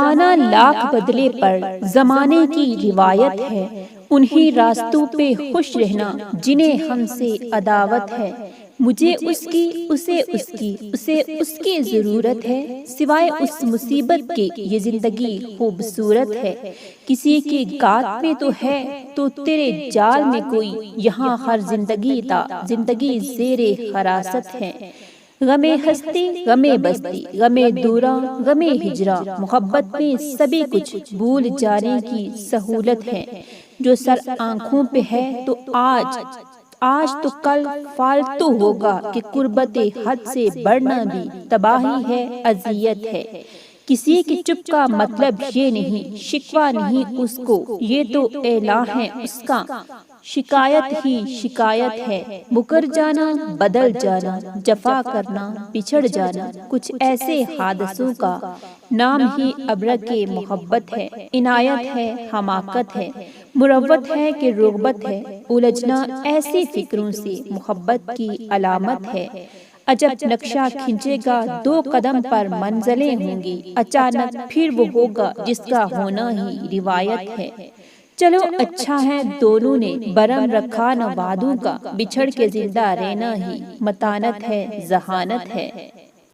زمانہ لاکھ بدلے پر زمانے کی روایت ہے، انہی راستوں پہ خوش رہنا جنہیں ہم سے عداوت ہے۔ مجھے اس کی اسے اس کی اسے اس کی ضرورت ہے، سوائے اس مصیبت کے یہ زندگی خوبصورت ہے۔ کسی کی گات میں تو ہے تو تیرے جال میں کوئی، یہاں ہر زندگی تا زندگی زیر حراست ہے۔ غم ہستی غم بستی غم دوراں غم ہجراں، محبت میں سبھی کچھ بھول جانے کی سہولت ہے۔ جو سر آنکھوں پہ ہے تو آج تو کل فالتو ہوگا کہ قربت حد سے بڑھنا بھی تباہی ہے، اذیت ہے۔ کسی کی چپ کا مطلب یہ نہیں، شکوہ نہیں اس کو، یہ تو اعلان ہے اس کا، شکایت ہی شکایت ہے۔ مکر جانا بدل جانا، جفا کرنا بچھڑ جانا، کچھ ایسے حادثوں کا نام ہی ابرک محبت ہے۔ عنایت ہے، حماقت ہے، مروت ہے کہ رغبت ہے، الجھنا ایسی فکروں سے محبت کی علامت ہے۔ عجب نقشہ کھنچے گا دو قدم پر منزلیں ہوں گی، اچانک پھر وہ ہوگا جس کا ہونا ہی روایت ہے۔ چلو اچھا ہے دونوں نے برہم رکھا نہ وعدوں کا، بچھڑ کے زندہ رہنا ہی متانت ہے، ذہانت ہے۔